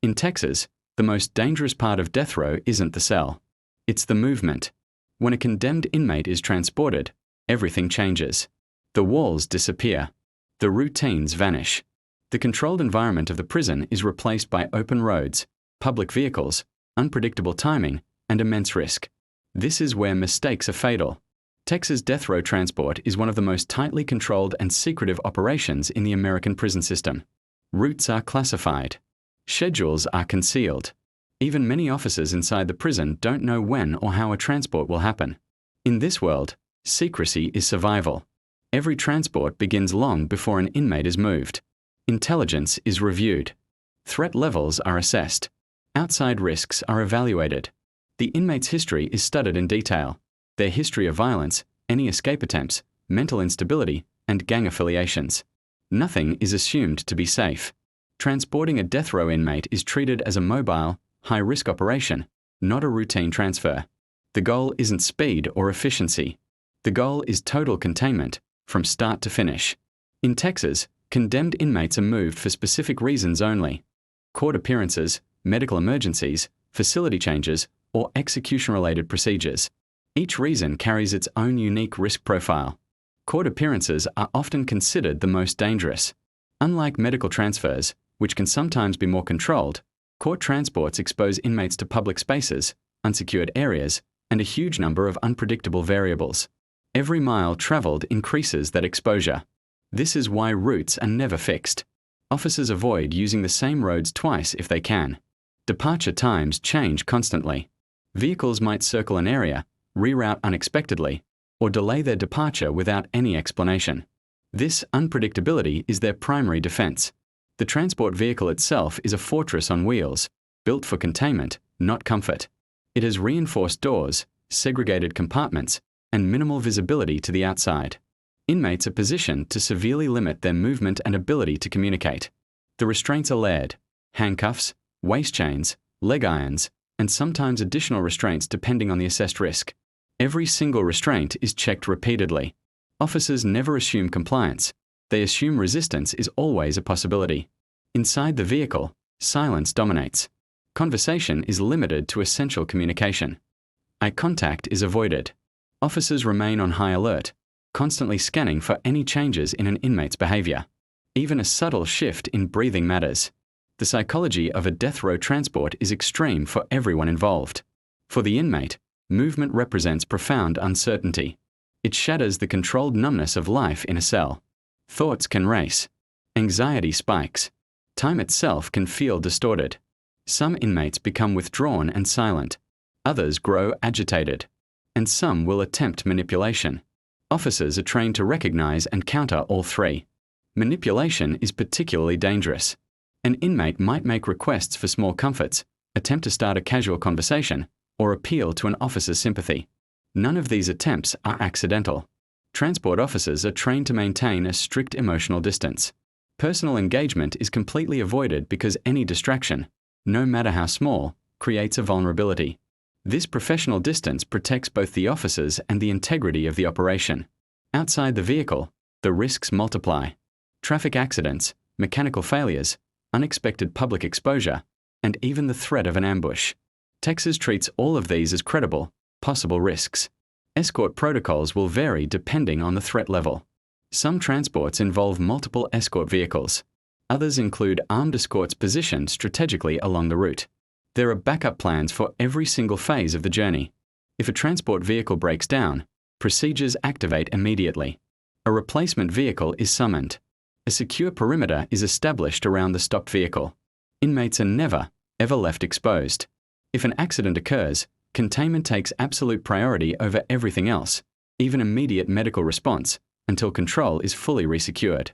In Texas, the most dangerous part of death row isn't the cell. It's the movement. When a condemned inmate is transported, everything changes. The walls disappear. The routines vanish. The controlled environment of the prison is replaced by open roads, public vehicles, unpredictable timing, and immense risk. This is where mistakes are fatal. Texas death row transport is one of the most tightly controlled and secretive operations in the American prison system. Routes are classified. Schedules are concealed. Even many officers inside the prison don't know when or how a transport will happen. In this world, secrecy is survival. Every transport begins long before an inmate is moved. Intelligence is reviewed. Threat levels are assessed. Outside risks are evaluated. The inmate's history is studied in detail. Their history of violence, any escape attempts, mental instability, and gang affiliations. Nothing is assumed to be safe. Transporting a death row inmate is treated as a mobile, high-risk operation, not a routine transfer. The goal isn't speed or efficiency. The goal is total containment, from start to finish. In Texas, condemned inmates are moved for specific reasons only: court appearances, medical emergencies, facility changes, or execution-related procedures. Each reason carries its own unique risk profile. Court appearances are often considered the most dangerous. Unlike medical transfers, which can sometimes be more controlled, court transports expose inmates to public spaces, unsecured areas, and a huge number of unpredictable variables. Every mile traveled increases that exposure. This is why routes are never fixed. Officers avoid using the same roads twice if they can. Departure times change constantly. Vehicles might circle an area, reroute unexpectedly, or delay their departure without any explanation. This unpredictability is their primary defense. The transport vehicle itself is a fortress on wheels, built for containment, not comfort. It has reinforced doors, segregated compartments, and minimal visibility to the outside. Inmates are positioned to severely limit their movement and ability to communicate. The restraints are layered: handcuffs, waist chains, leg irons, and sometimes additional restraints depending on the assessed risk. Every single restraint is checked repeatedly. Officers never assume compliance. They assume resistance is always a possibility. Inside the vehicle, silence dominates. Conversation is limited to essential communication. Eye contact is avoided. Officers remain on high alert, constantly scanning for any changes in an inmate's behavior. Even a subtle shift in breathing matters. The psychology of a death row transport is extreme for everyone involved. For the inmate, movement represents profound uncertainty. It shatters the controlled numbness of life in a cell. Thoughts can race. Anxiety spikes. Time itself can feel distorted. Some inmates become withdrawn and silent. Others grow agitated. And some will attempt manipulation. Officers are trained to recognize and counter all three. Manipulation is particularly dangerous. An inmate might make requests for small comforts, attempt to start a casual conversation, or appeal to an officer's sympathy. None of these attempts are accidental. Transport officers are trained to maintain a strict emotional distance. Personal engagement is completely avoided because any distraction, no matter how small, creates a vulnerability. This professional distance protects both the officers and the integrity of the operation. Outside the vehicle, the risks multiply. Traffic accidents, mechanical failures, unexpected public exposure, and even the threat of an ambush. Texas treats all of these as credible, possible risks. Escort protocols will vary depending on the threat level. Some transports involve multiple escort vehicles. Others include armed escorts positioned strategically along the route. There are backup plans for every single phase of the journey. If a transport vehicle breaks down, procedures activate immediately. A replacement vehicle is summoned. A secure perimeter is established around the stopped vehicle. Inmates are never, ever left exposed. If an accident occurs, containment takes absolute priority over everything else, even immediate medical response, until control is fully resecured.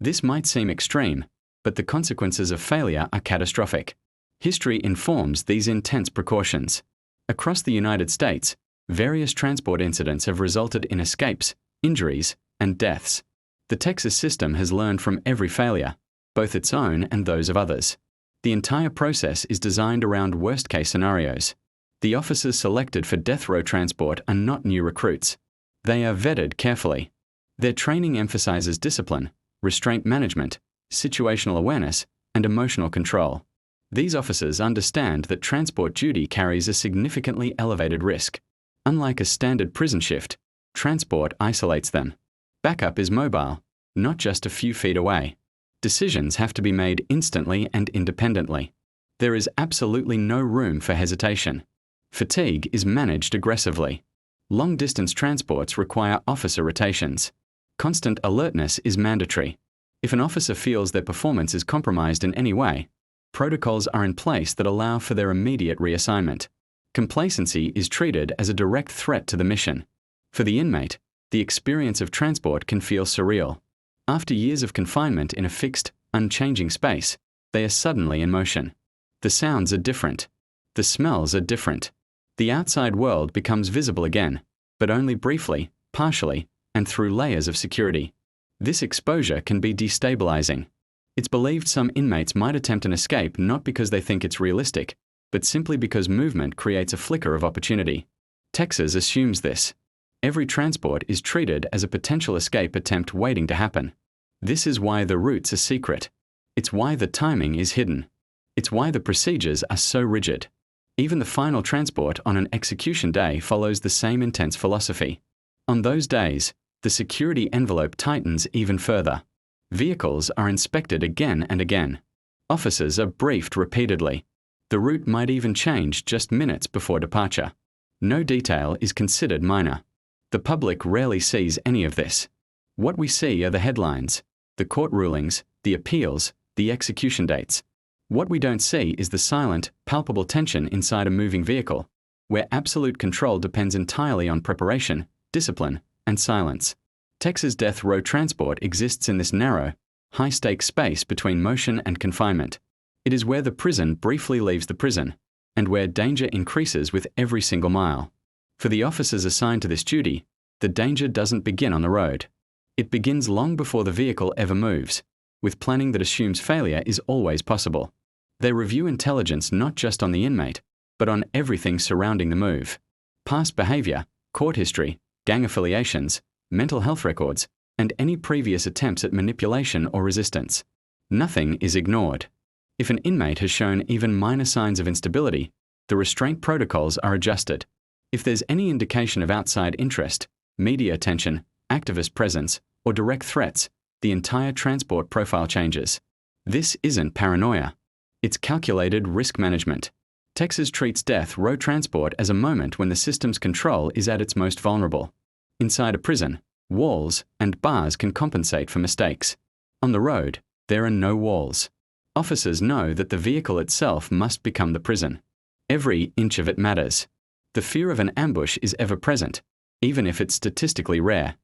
This might seem extreme, but the consequences of failure are catastrophic. History informs these intense precautions. Across the United States, various transport incidents have resulted in escapes, injuries, and deaths. The Texas system has learned from every failure, both its own and those of others. The entire process is designed around worst-case scenarios. The officers selected for death row transport are not new recruits. They are vetted carefully. Their training emphasizes discipline, restraint management, situational awareness, and emotional control. These officers understand that transport duty carries a significantly elevated risk. Unlike a standard prison shift, transport isolates them. Backup is mobile, not just a few feet away. Decisions have to be made instantly and independently. There is absolutely no room for hesitation. Fatigue is managed aggressively. Long-distance transports require officer rotations. Constant alertness is mandatory. If an officer feels their performance is compromised in any way, protocols are in place that allow for their immediate reassignment. Complacency is treated as a direct threat to the mission. For the inmate, the experience of transport can feel surreal. After years of confinement in a fixed, unchanging space, they are suddenly in motion. The sounds are different. The smells are different. The outside world becomes visible again, but only briefly, partially, and through layers of security. This exposure can be destabilizing. It's believed some inmates might attempt an escape not because they think it's realistic, but simply because movement creates a flicker of opportunity. Texas assumes this. Every transport is treated as a potential escape attempt waiting to happen. This is why the routes are secret. It's why the timing is hidden. It's why the procedures are so rigid. Even the final transport on an execution day follows the same intense philosophy. On those days, the security envelope tightens even further. Vehicles are inspected again and again. Officers are briefed repeatedly. The route might even change just minutes before departure. No detail is considered minor. The public rarely sees any of this. What we see are the headlines, the court rulings, the appeals, the execution dates. What we don't see is the silent, palpable tension inside a moving vehicle, where absolute control depends entirely on preparation, discipline, and silence. Texas death row transport exists in this narrow, high-stakes space between motion and confinement. It is where the prison briefly leaves the prison, and where danger increases with every single mile. For the officers assigned to this duty, the danger doesn't begin on the road. It begins long before the vehicle ever moves, with planning that assumes failure is always possible. They review intelligence not just on the inmate, but on everything surrounding the move. Past behavior, court history, gang affiliations, mental health records, and any previous attempts at manipulation or resistance. Nothing is ignored. If an inmate has shown even minor signs of instability, the restraint protocols are adjusted. If there's any indication of outside interest, media attention, activist presence, or direct threats, the entire transport profile changes. This isn't paranoia. It's calculated risk management. Texas treats death row transport as a moment when the system's control is at its most vulnerable. Inside a prison, walls and bars can compensate for mistakes. On the road, there are no walls. Officers know that the vehicle itself must become the prison. Every inch of it matters. The fear of an ambush is ever present, even if it's statistically rare.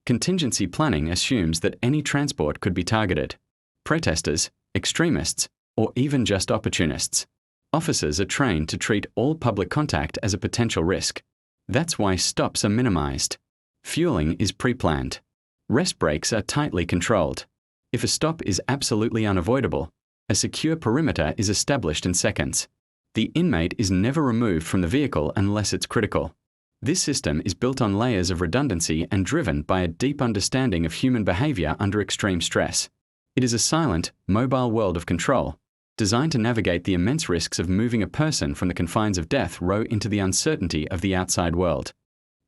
Contingency planning assumes that any transport could be targeted. Protesters, extremists, or even just opportunists. Officers are trained to treat all public contact as a potential risk. That's why stops are minimized. Fueling is pre-planned. Rest breaks are tightly controlled. If a stop is absolutely unavoidable, a secure perimeter is established in seconds. The inmate is never removed from the vehicle unless it's critical. This system is built on layers of redundancy and driven by a deep understanding of human behavior under extreme stress. It is a silent, mobile world of control, designed to navigate the immense risks of moving a person from the confines of death row into the uncertainty of the outside world.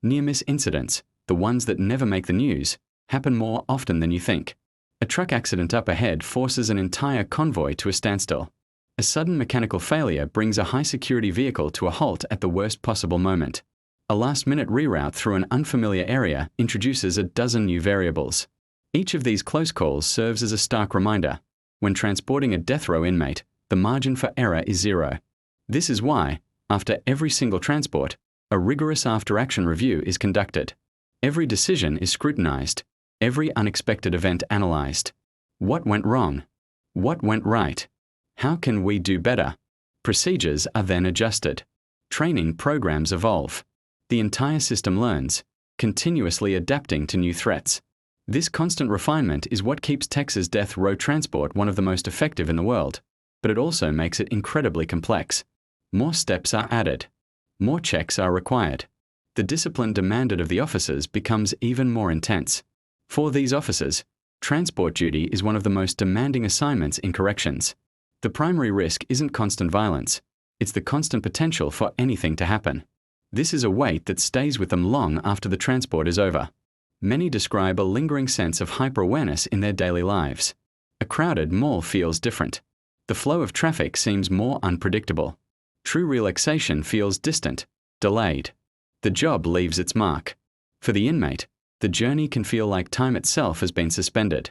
Near-miss incidents, the ones that never make the news, happen more often than you think. A truck accident up ahead forces an entire convoy to a standstill. A sudden mechanical failure brings a high-security vehicle to a halt at the worst possible moment. A last-minute reroute through an unfamiliar area introduces a dozen new variables. Each of these close calls serves as a stark reminder. When transporting a death row inmate, the margin for error is zero. This is why, after every single transport, a rigorous after-action review is conducted. Every decision is scrutinized, every unexpected event analyzed. What went wrong? What went right? How can we do better? Procedures are then adjusted. Training programs evolve. The entire system learns, continuously adapting to new threats. This constant refinement is what keeps Texas death row transport one of the most effective in the world, but it also makes it incredibly complex. More steps are added. More checks are required. The discipline demanded of the officers becomes even more intense. For these officers, transport duty is one of the most demanding assignments in corrections. The primary risk isn't constant violence, it's the constant potential for anything to happen. This is a weight that stays with them long after the transport is over. Many describe a lingering sense of hyper-awareness in their daily lives. A crowded mall feels different. The flow of traffic seems more unpredictable. True relaxation feels distant, delayed. The job leaves its mark. For the inmate, the journey can feel like time itself has been suspended.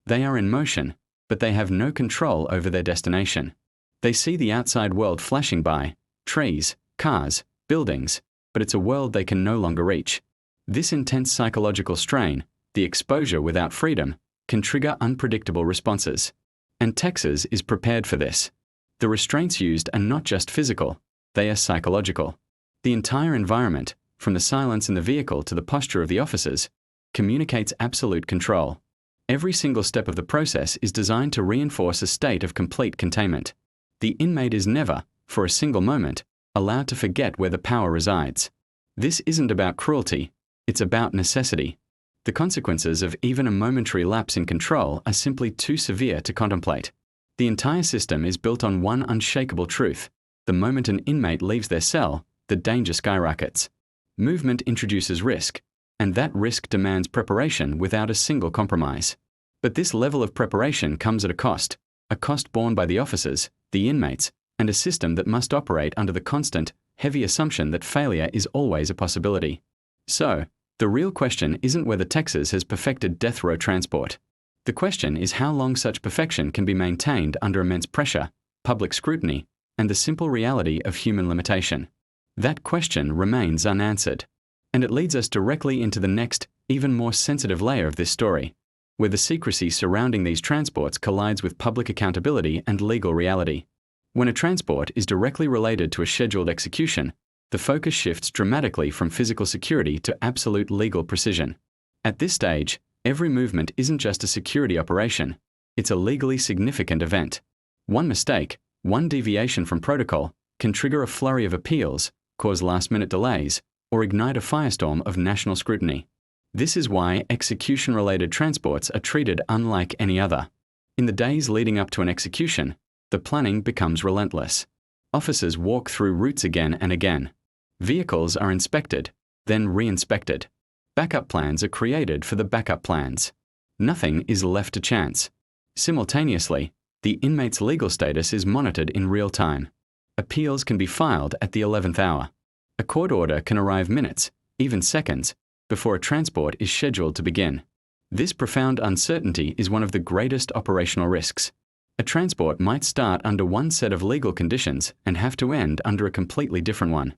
They are in motion, but they have no control over their destination. They see the outside world flashing by, trees, cars, buildings, but it's a world they can no longer reach. This intense psychological strain, the exposure without freedom, can trigger unpredictable responses. And Texas is prepared for this. The restraints used are not just physical, they are psychological. The entire environment, from the silence in the vehicle to the posture of the officers, communicates absolute control. Every single step of the process is designed to reinforce a state of complete containment. The inmate is never, for a single moment, allowed to forget where the power resides. This isn't about cruelty, it's about necessity. The consequences of even a momentary lapse in control are simply too severe to contemplate. The entire system is built on one unshakable truth. The moment an inmate leaves their cell, the danger skyrockets. Movement introduces risk, and that risk demands preparation without a single compromise. But this level of preparation comes at a cost borne by the officers, the inmates, and a system that must operate under the constant, heavy assumption that failure is always a possibility. So, the real question isn't whether Texas has perfected death row transport. The question is how long such perfection can be maintained under immense pressure, public scrutiny, and the simple reality of human limitation. That question remains unanswered. And it leads us directly into the next, even more sensitive layer of this story, where the secrecy surrounding these transports collides with public accountability and legal reality. When a transport is directly related to a scheduled execution, the focus shifts dramatically from physical security to absolute legal precision. At this stage, every movement isn't just a security operation, it's a legally significant event. One mistake, one deviation from protocol, can trigger a flurry of appeals, cause last-minute delays, or ignite a firestorm of national scrutiny. This is why execution-related transports are treated unlike any other. In the days leading up to an execution, the planning becomes relentless. Officers walk through routes again and again. Vehicles are inspected, then re-inspected. Backup plans are created for the backup plans. Nothing is left to chance. Simultaneously, the inmate's legal status is monitored in real time. Appeals can be filed at the 11th hour. A court order can arrive minutes, even seconds, before a transport is scheduled to begin. This profound uncertainty is one of the greatest operational risks. A transport might start under one set of legal conditions and have to end under a completely different one.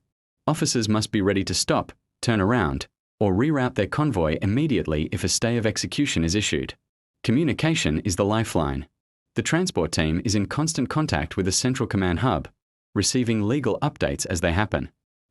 Officers must be ready to stop, turn around, or reroute their convoy immediately if a stay of execution is issued. Communication is the lifeline. The transport team is in constant contact with a central command hub, receiving legal updates as they happen.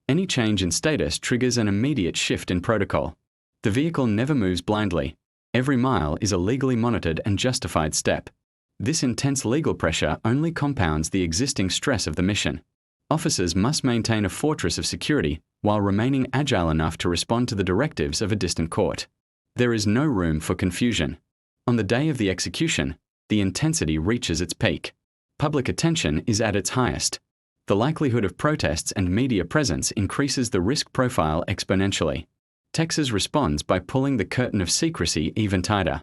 Any change in status triggers an immediate shift in protocol. The vehicle never moves blindly. Every mile is a legally monitored and justified step. This intense legal pressure only compounds the existing stress of the mission. Officers must maintain a fortress of security while remaining agile enough to respond to the directives of a distant court. There is no room for confusion. On the day of the execution, the intensity reaches its peak. Public attention is at its highest. The likelihood of protests and media presence increases the risk profile exponentially. Texas responds by pulling the curtain of secrecy even tighter.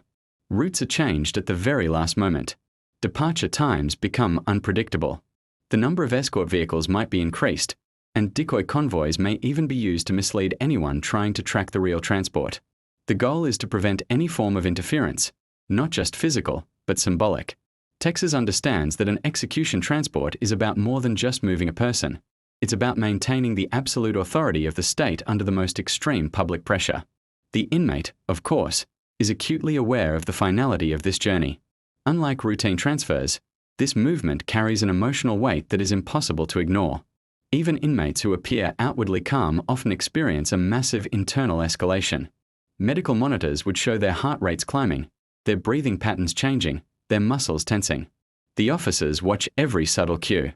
Routes are changed at the very last moment. Departure times become unpredictable. The number of escort vehicles might be increased, and decoy convoys may even be used to mislead anyone trying to track the real transport. The goal is to prevent any form of interference, not just physical, but symbolic. Texas understands that an execution transport is about more than just moving a person. It's about maintaining the absolute authority of the state under the most extreme public pressure. The inmate, of course, is acutely aware of the finality of this journey. Unlike routine transfers, this movement carries an emotional weight that is impossible to ignore. Even inmates who appear outwardly calm often experience a massive internal escalation. Medical monitors would show their heart rates climbing, their breathing patterns changing, their muscles tensing. The officers watch every subtle cue.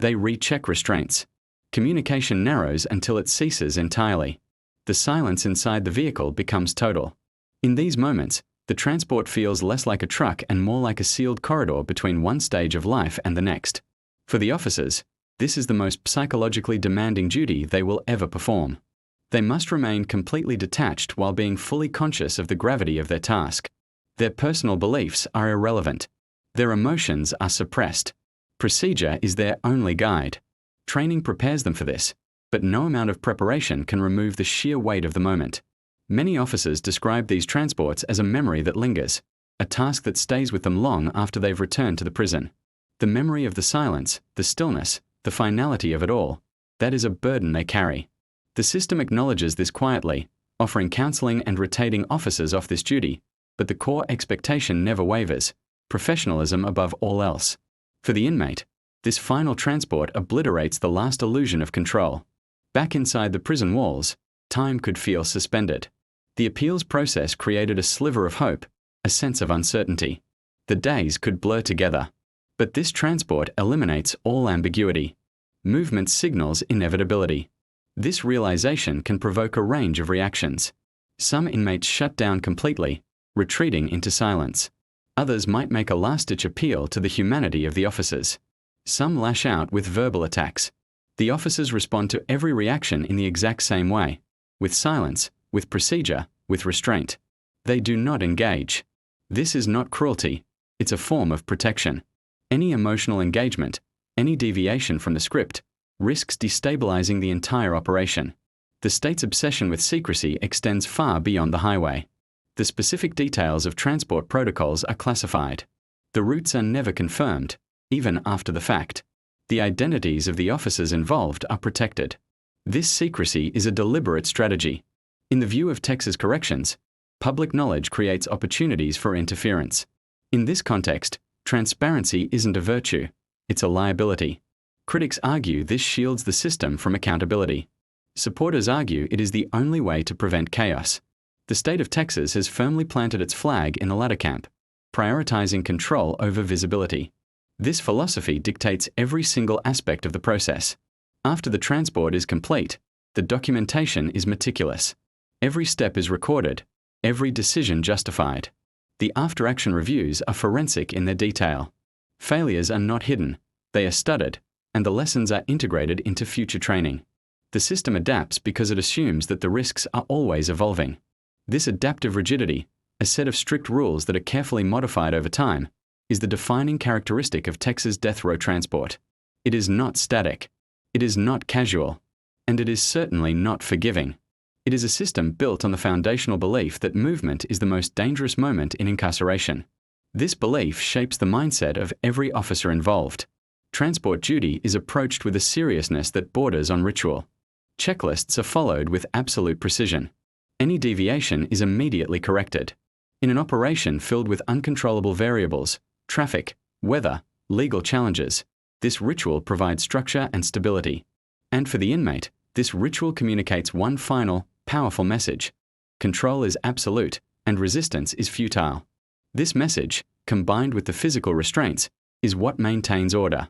They recheck restraints. Communication narrows until it ceases entirely. The silence inside the vehicle becomes total. In these moments, The transport feels less like a truck and more like a sealed corridor between one stage of life and the next. For the officers, this is the most psychologically demanding duty they will ever perform. They must remain completely detached while being fully conscious of the gravity of their task. Their personal beliefs are irrelevant. Their emotions are suppressed. Procedure is their only guide. Training prepares them for this, but no amount of preparation can remove the sheer weight of the moment. Many officers describe these transports as a memory that lingers, a task that stays with them long after they've returned to the prison. The memory of the silence, the stillness, the finality of it all, that is a burden they carry. The system acknowledges this quietly, offering counseling and rotating officers off this duty, but the core expectation never wavers: professionalism above all else. For the inmate, this final transport obliterates the last illusion of control. Back inside the prison walls, time could feel suspended. The appeals process created a sliver of hope, a sense of uncertainty. The days could blur together. But this transport eliminates all ambiguity. Movement signals inevitability. This realization can provoke a range of reactions. Some inmates shut down completely, retreating into silence. Others might make a last-ditch appeal to the humanity of the officers. Some lash out with verbal attacks. The officers respond to every reaction in the exact same way, with silence, with procedure, with restraint. They do not engage. This is not cruelty, it's a form of protection. Any emotional engagement, any deviation from the script, risks destabilizing the entire operation. The state's obsession with secrecy extends far beyond the highway. The specific details of transport protocols are classified. The routes are never confirmed, even after the fact. The identities of the officers involved are protected. This secrecy is a deliberate strategy. In the view of Texas corrections, public knowledge creates opportunities for interference. In this context, transparency isn't a virtue, it's a liability. Critics argue this shields the system from accountability. Supporters argue it is the only way to prevent chaos. The state of Texas has firmly planted its flag in the latter camp, prioritizing control over visibility. This philosophy dictates every single aspect of the process. After the transport is complete, the documentation is meticulous. Every step is recorded, every decision justified. The after-action reviews are forensic in their detail. Failures are not hidden, they are studied, and the lessons are integrated into future training. The system adapts because it assumes that the risks are always evolving. This adaptive rigidity, a set of strict rules that are carefully modified over time, is the defining characteristic of Texas death row transport. It is not static. It is not casual. And it is certainly not forgiving. It is a system built on the foundational belief that movement is the most dangerous moment in incarceration. This belief shapes the mindset of every officer involved. Transport duty is approached with a seriousness that borders on ritual. Checklists are followed with absolute precision. Any deviation is immediately corrected. In an operation filled with uncontrollable variables, traffic, weather, legal challenges, this ritual provides structure and stability. And for the inmate, this ritual communicates one final, powerful message. Control is absolute, and resistance is futile. This message, combined with the physical restraints, is what maintains order.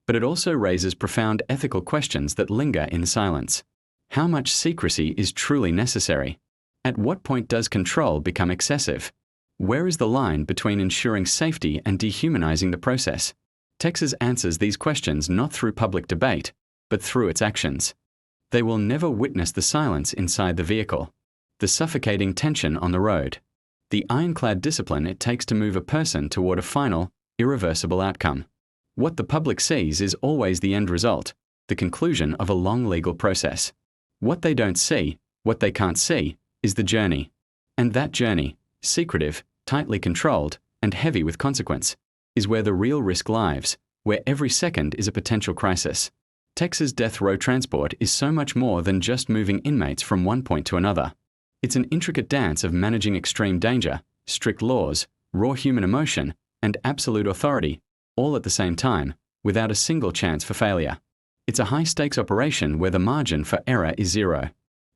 But it also raises profound ethical questions that linger in silence. How much secrecy is truly necessary? At what point does control become excessive? Where is the line between ensuring safety and dehumanizing the process? Texas answers these questions not through public debate, but through its actions. They will never witness the silence inside the vehicle, the suffocating tension on the road, the ironclad discipline it takes to move a person toward a final, irreversible outcome. What the public sees is always the end result, the conclusion of a long legal process. What they don't see, what they can't see, is the journey. And that journey, secretive, tightly controlled, and heavy with consequence, is where the real risk lies, where every second is a potential crisis. Texas death row transport is so much more than just moving inmates from one point to another. It's an intricate dance of managing extreme danger, strict laws, raw human emotion, and absolute authority, all at the same time, without a single chance for failure. It's a high-stakes operation where the margin for error is zero.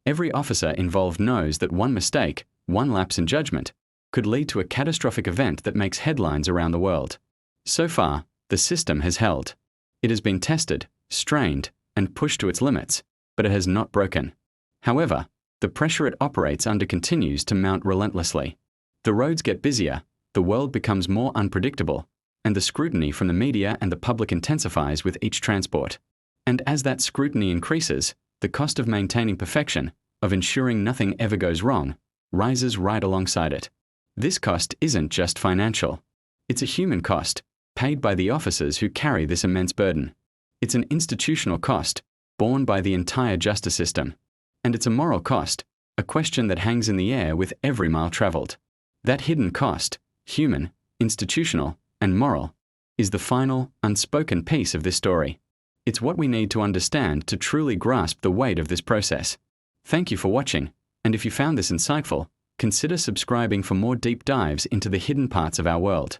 Every officer involved knows that one mistake, one lapse in judgment, could lead to a catastrophic event that makes headlines around the world. So far, the system has held. It has been tested, strained, and pushed to its limits, but it has not broken. However, the pressure it operates under continues to mount relentlessly. The roads get busier, the world becomes more unpredictable, and the scrutiny from the media and the public intensifies with each transport. And as that scrutiny increases, the cost of maintaining perfection, of ensuring nothing ever goes wrong, rises right alongside it. This cost isn't just financial. It's a human cost, paid by the officers who carry this immense burden. It's an institutional cost, borne by the entire justice system. And it's a moral cost, a question that hangs in the air with every mile traveled. That hidden cost, human, institutional, and moral, is the final, unspoken piece of this story. It's what we need to understand to truly grasp the weight of this process. Thank you for watching, and if you found this insightful, consider subscribing for more deep dives into the hidden parts of our world.